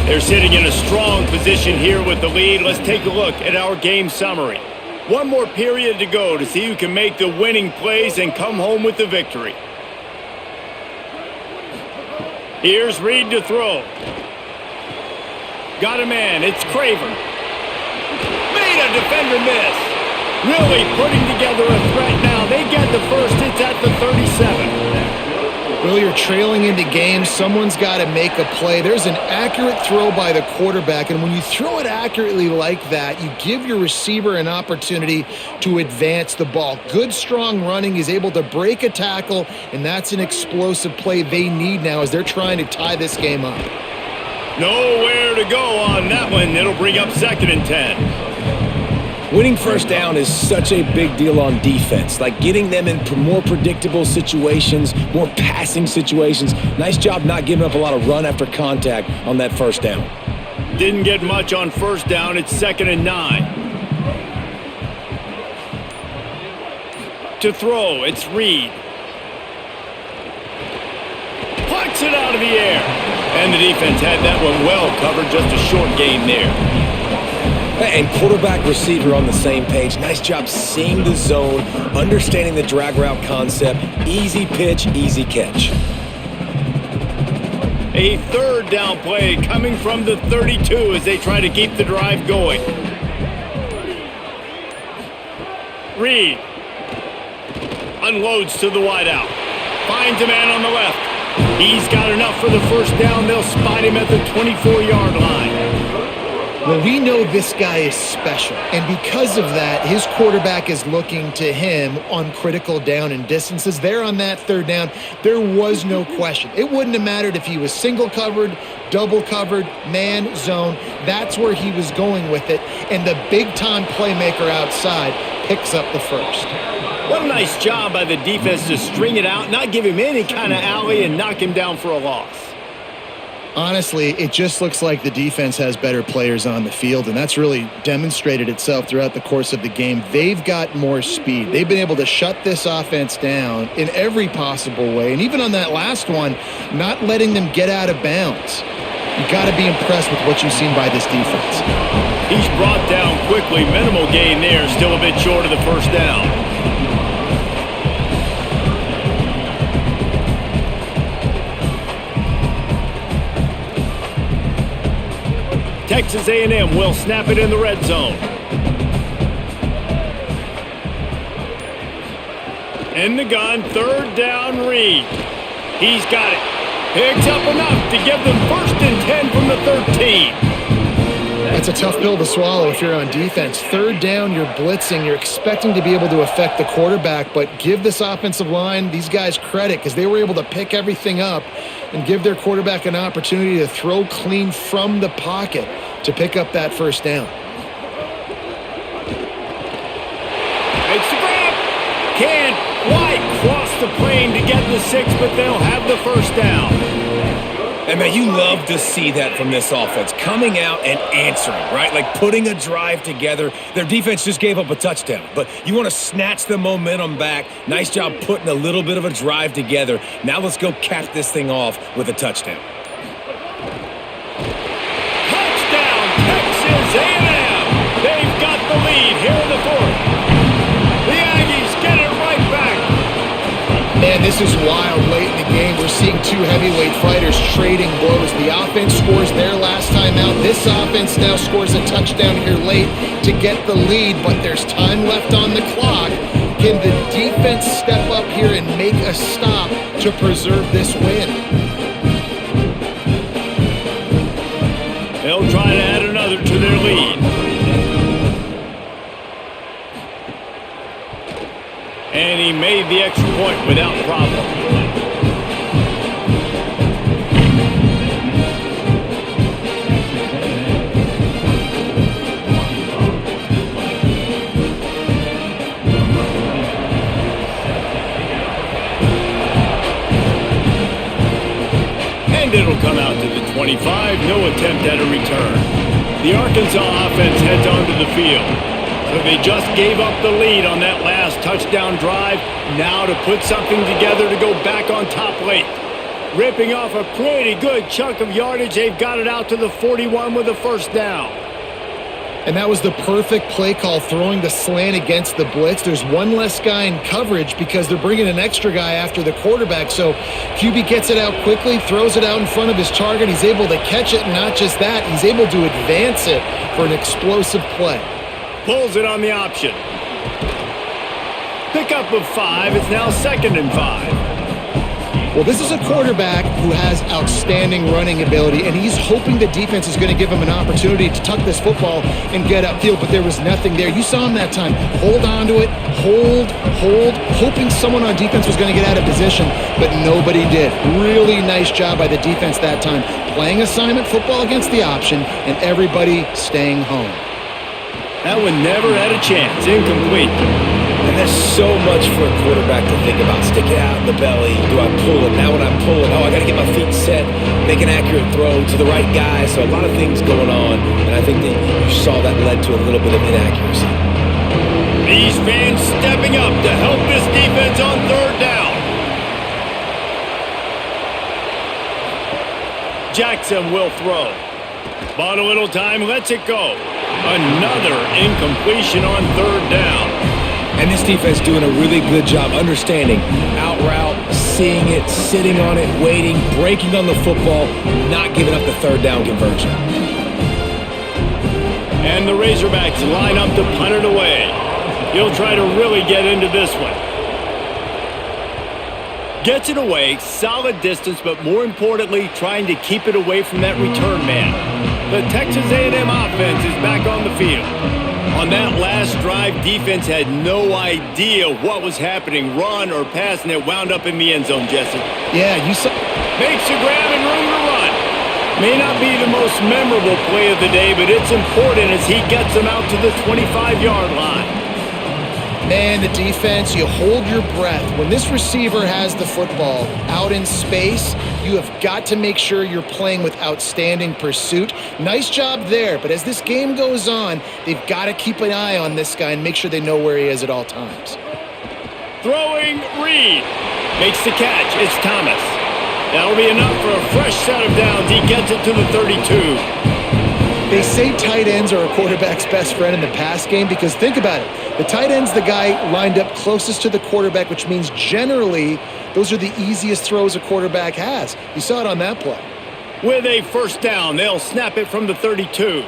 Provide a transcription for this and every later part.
They're sitting in a strong position here with the lead. Let's take a look at our game summary. One more period to go to see who can make the winning plays and come home with the victory. Here's Reed to throw. Got a man. It's Craver. Made a defender miss. Really putting together a threat now. They get the first. It's at the 37. Well, you're trailing into games. Someone's got to make a play. There's an accurate throw by the quarterback, and when you throw it accurately like that, you give your receiver an opportunity to advance the ball. Good, strong running. He's able to break a tackle, and that's an explosive play they need now as they're trying to tie this game up. Nowhere to go on that one. It'll bring up 2nd and 10. Winning first down is such a big deal on defense, like getting them in more predictable situations, more passing situations. Nice job not giving up a lot of run after contact on that first down. Didn't get much on first down. It's 2nd and 9. To throw, it's Reed. Plucks it out of the air. And the defense had that one well covered. Just a short gain there. And quarterback receiver on the same page. Nice job seeing the zone, understanding the drag route concept. Easy pitch, easy catch. A 3rd down play coming from the 32 as they try to keep the drive going. Reed unloads to the wideout. Finds a man on the left. He's got enough for the first down. They'll spot him at the 24-yard line. Well, we know this guy is special, and because of that, his quarterback is looking to him on critical down and distances. There on that 3rd down, there was no question. It wouldn't have mattered if he was single covered, double covered, man, zone. That's where he was going with it, and the big-time playmaker outside picks up the first. What a nice job by the defense to string it out, not give him any kind of alley, and knock him down for a loss. Honestly, it just looks like the defense has better players on the field, and that's really demonstrated itself throughout the course of the game. They've got more speed. They've been able to shut this offense down in every possible way, and even on that last one, not letting them get out of bounds. You've got to be impressed with what you've seen by this defense. He's brought down quickly. Minimal gain there, still a bit short of the first down. Texas A&M will snap it in the red zone. In the gun, 3rd down, Reed. He's got it. Picks up enough to give them 1st and 10 from the 13. That's a tough pill to swallow if you're on defense. 3rd down, you're blitzing. You're expecting to be able to affect the quarterback, but give this offensive line, these guys, credit because they were able to pick everything up and give their quarterback an opportunity to throw clean from the pocket to pick up that 1st down. Makes the grab. Can't quite cross the plane to get the 6, but they'll have the 1st down. And, man, you love to see that from this offense. Coming out and answering, right? Like putting a drive together. Their defense just gave up a touchdown. But you want to snatch the momentum back. Nice job putting a little bit of a drive together. Now let's go cap this thing off with a touchdown. Touchdown, Texas A&M. They've got the lead here in the 4th. The Aggies get it right back. Man, this is wild late in the game. We're seeing 2 heavyweight fighters trading blows. The offense scores their last time out. This offense now scores a touchdown here late to get the lead, but there's time left on the clock. Can the defense step up here and make a stop to preserve this win? They'll try to add another to their lead. And he made the extra point without problem. And it'll come out to the 25. No attempt at a return. The Arkansas offense heads onto the field. So they just gave up the lead on that last touchdown drive. Now to put something together to go back on top late. Ripping off a pretty good chunk of yardage. They've got it out to the 41 with a first down. And that was the perfect play call, throwing the slant against the blitz. There's one less guy in coverage because they're bringing an extra guy after the quarterback. So QB gets it out quickly, throws it out in front of his target. He's able to catch it, and not just that, he's able to advance it for an explosive play. Pulls it on the option. Pickup of 5. It's now 2nd and 5. Well, this is a quarterback who has outstanding running ability, and he's hoping the defense is going to give him an opportunity to tuck this football and get upfield, but there was nothing there. You saw him that time. Hold on to it, hold, hoping someone on defense was going to get out of position, but nobody did. Really nice job by the defense that time. Playing assignment football against the option, and everybody staying home. That one never had a chance. Incomplete. And there's so much for a quarterback to think about. Stick it out in the belly. Do I pull it? Now when I pull it, I got to get my feet set, make an accurate throw to the right guy. So a lot of things going on, and I think that you saw that led to a little bit of inaccuracy. These fans stepping up to help this defense on 3rd down. Jackson will throw. Bought a little time, lets it go. Another incompletion on 3rd down. And this defense doing a really good job understanding out route, seeing it, sitting on it, waiting, breaking on the football, not giving up the 3rd down conversion. And the Razorbacks line up to punt it away. He'll try to really get into this one. Gets it away, solid distance, but more importantly, trying to keep it away from that return man. The Texas A&M offense is back on the field. On that last drive, defense had no idea what was happening, run or pass, and it wound up in the end zone, Jesse. Yeah, you saw. Makes a grab and room to run. May not be the most memorable play of the day, but it's important as he gets them out to the 25-yard line. Man, the defense, you hold your breath. When this receiver has the football out in space, you have got to make sure you're playing with outstanding pursuit. Nice job there, but as this game goes on, they've got to keep an eye on this guy and make sure they know where he is at all times. Throwing, Reed. Makes the catch. It's Thomas. That'll be enough for a fresh set of downs. He gets it to the 32. They say tight ends are a quarterback's best friend in the pass game because think about it. The tight end's the guy lined up closest to the quarterback, which means generally those are the easiest throws a quarterback has. You saw it on that play. With a first down, they'll snap it from the 32.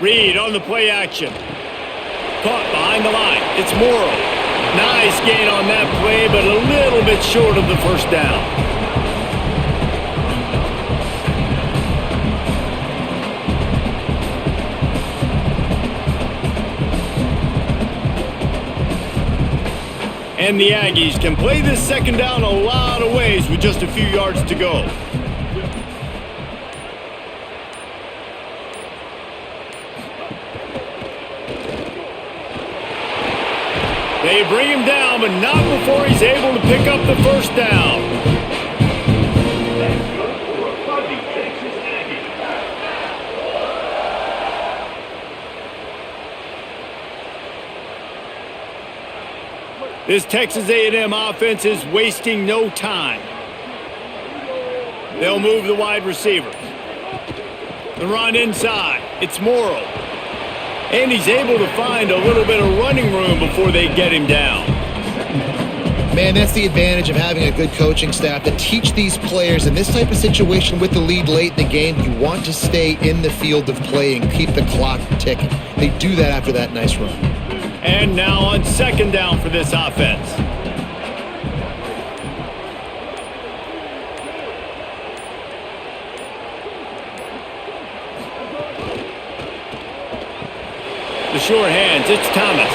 Reed on the play action. Caught behind the line. It's Morrow. Nice gain on that play, but a little bit short of the first down. And the Aggies can play this second down a lot of ways with just a few yards to go. They bring him down, but not before he's able to pick up the first down. This Texas A&M offense is wasting no time. They'll move the wide receiver. The run inside. It's Morrow. And he's able to find a little bit of running room before they get him down. Man, that's the advantage of having a good coaching staff to teach these players in this type of situation with the lead late in the game. You want to stay in the field of play and keep the clock ticking. They do that after that nice run. And now on second down for this offense. The sure hands, it's Thomas.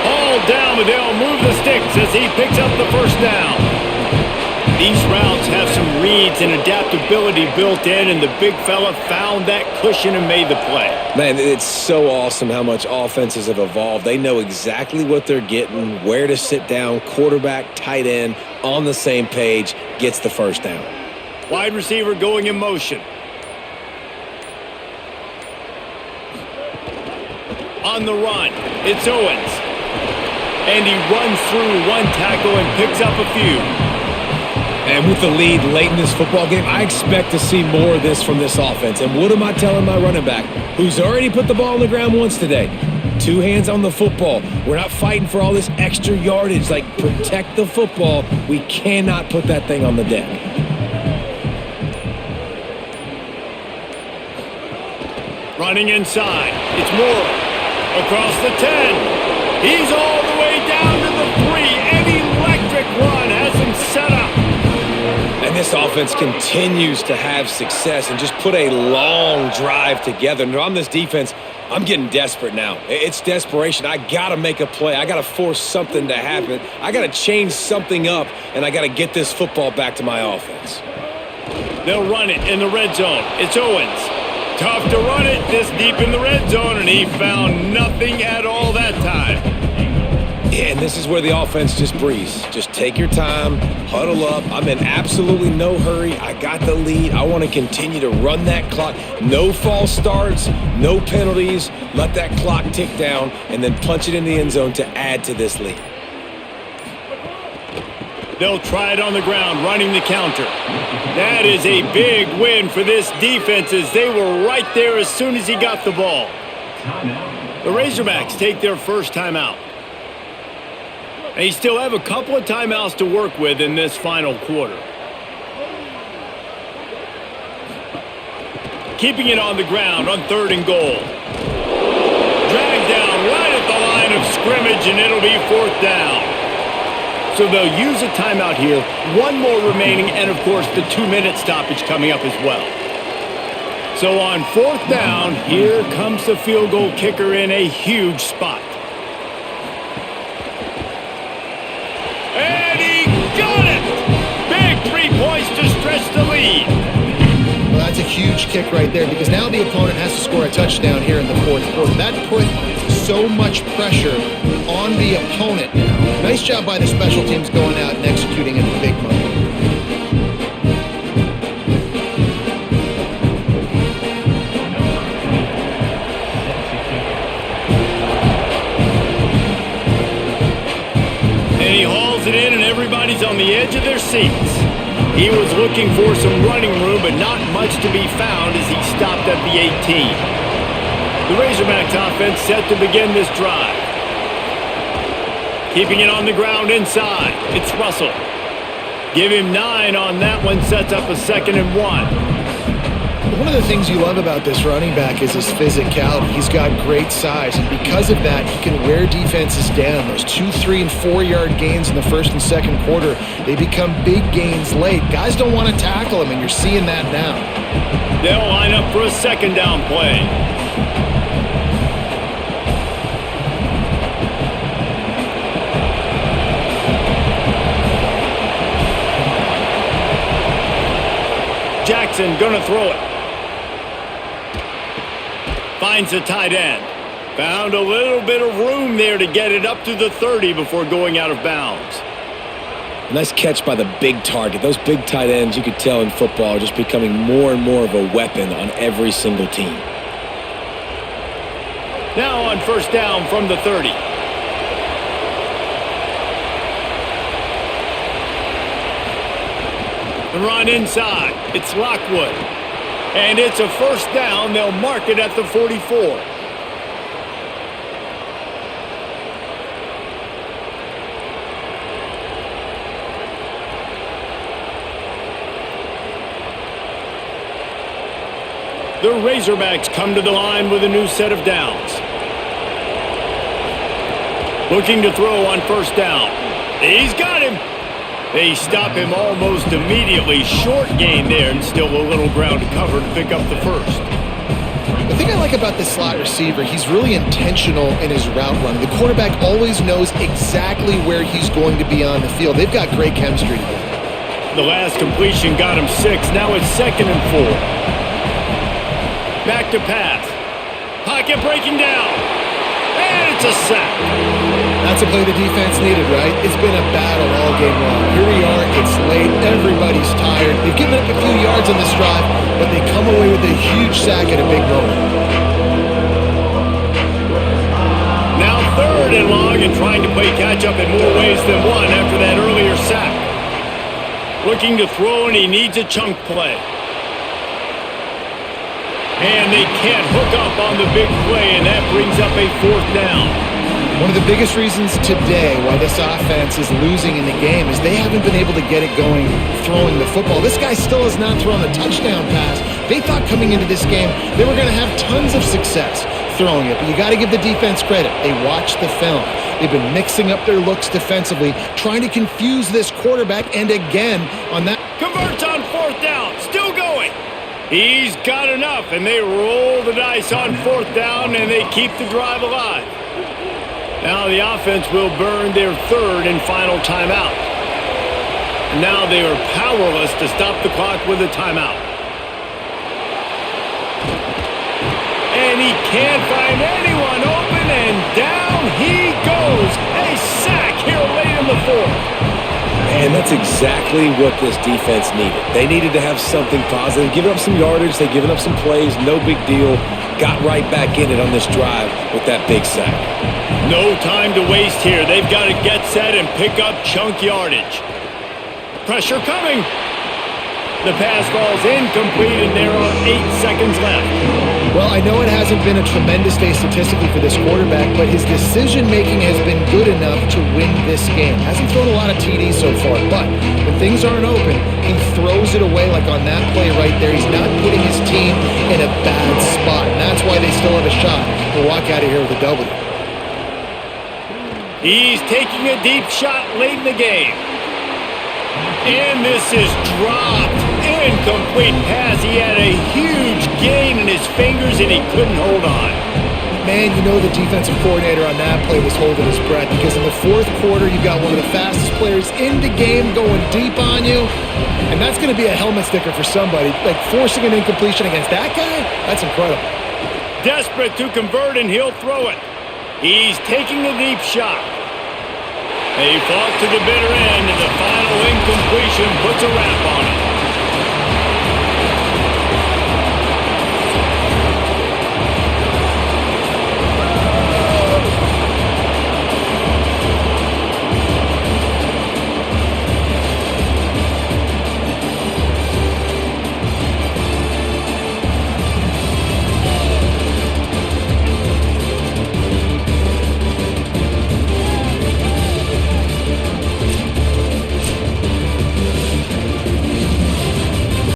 All down, but they'll move the sticks as he picks up the first down. These routes have some reads and adaptability built in, and the big fella found that cushion and made the play. Man, it's so awesome how much offenses have evolved. They know exactly what they're getting, where to sit down, quarterback, tight end, on the same page, gets the first down. Wide receiver going in motion. On the run, it's Owens. And he runs through one tackle and picks up a few. And with the lead late in this football game, I expect to see more of this from this offense. And what am I telling my running back, who's already put the ball on the ground once today? 2 hands on the football. We're not fighting for all this extra yardage. Like, protect the football. We cannot put that thing on the deck. Running inside. It's Moore. Across the 10. He's all the way down to the 3. An electric run has him set up. And this offense continues to have success and just put a long drive together. And on this defense, I'm getting desperate now. It's desperation. I got to make a play. I got to force something to happen. I got to change something up, and I got to get this football back to my offense. They'll run it in the red zone. It's Owens. Tough to run it this deep in the red zone, and he found nothing at all that time. Yeah, and this is where the offense just breathes. Just take your time, huddle up. I'm in absolutely no hurry. I got the lead. I want to continue to run that clock. No false starts, no penalties. Let that clock tick down, and then punch it in the end zone to add to this lead. They'll try it on the ground, running the counter. That is a big win for this defense as they were right there as soon as he got the ball. The Razorbacks take their first timeout. They still have a couple of timeouts to work with in this final quarter. Keeping it on the ground on 3rd and goal. Dragged down right at the line of scrimmage, and it'll be 4th down. So they'll use a timeout here. 1 more remaining, and of course the 2-minute stoppage coming up as well. So on 4th down, here comes the field goal kicker in a huge spot. And he got it! Big 3 points to stretch the lead. Well, that's a huge kick right there because now the opponent has to score a touchdown here in the 4th quarter. That put so much pressure on the opponent now. Nice job by the special teams going out and executing in the big moment. And he hauls it in, and everybody's on the edge of their seats. He was looking for some running room, but not much to be found as he stopped at the 18. The Razorbacks offense set to begin this drive. Keeping it on the ground inside. It's Russell. Give him 9 on that one. Sets up a 2nd and 1. One of the things you love about this running back is his physicality. He's got great size, and because of that, he can wear defenses down. Those 2, 3, and 4-yard gains in the 1st and 2nd quarter, they become big gains late. Guys don't want to tackle him, and you're seeing that now. They'll line up for a 2nd down play. Jackson gonna throw it. Finds the tight end. Found a little bit of room there to get it up to the 30 before going out of bounds. Nice catch by the big target. Those big tight ends, you could tell in football, are just becoming more and more of a weapon on every single team. Now on 1st down from the 30. The run inside. It's Lockwood. And it's a 1st down. They'll mark it at the 44. The Razorbacks come to the line with a new set of downs. Looking to throw on 1st down. He's got him. They stop him almost immediately. Short gain there, and still a little ground to cover to pick up the 1st. The thing I like about this slot receiver, he's really intentional in his route running. The quarterback always knows exactly where he's going to be on the field. They've got great chemistry together. The last completion got him 6. Now it's 2nd and 4. Back to pass. Pocket breaking down. And it's a sack. That's a play the defense needed, right? It's been a battle all game long. Here we are. It's late. Everybody's tired. They've given up a few yards on this drive, but they come away with a huge sack at a big moment. Now 3rd and long, and trying to play catch-up in more ways than one after that earlier sack. Looking to throw, and he needs a chunk play. And they can't hook up on the big play, and that brings up a 4th down. One of the biggest reasons today why this offense is losing in the game is they haven't been able to get it going throwing the football. This guy still has not thrown a touchdown pass. They thought coming into this game they were going to have tons of success throwing it, but you got to give the defense credit. They watched the film. They've been mixing up their looks defensively, trying to confuse this quarterback, and again on that. Converts on 4th down, still going. He's got enough, and they roll the dice on 4th down, and they keep the drive alive. Now the offense will burn their 3rd and final timeout. Now they are powerless to stop the clock with a timeout. And he can't find anyone open, and down he goes. A sack here late in the 4th. And that's exactly what this defense needed. They needed to have something positive. Giving up some yardage, they've given up some plays, no big deal. Got right back in it on this drive with that big sack. No time to waste here. They've got to get set and pick up chunk yardage. Pressure coming. The pass falls incomplete, and there are 8 seconds left. Well, I know it hasn't been a tremendous day statistically for this quarterback, but his decision-making has been good enough to win this game. Hasn't thrown a lot of TDs so far, but when things aren't open, he throws it away like on that play right there. He's not putting his team in a bad spot, and that's why they still have a shot to walk out of here with a W. He's taking a deep shot late in the game. And this is dropped. Incomplete pass. He had a huge gain in his fingers, and he couldn't hold on. Man, you know the defensive coordinator on that play was holding his breath because in the 4th quarter, you got one of the fastest players in the game going deep on you, and that's going to be a helmet sticker for somebody. Like forcing an incompletion against that guy, that's incredible. Desperate to convert, and he'll throw it. He's taking the deep shot. He fought to the bitter end, and the final incompletion puts a wrap on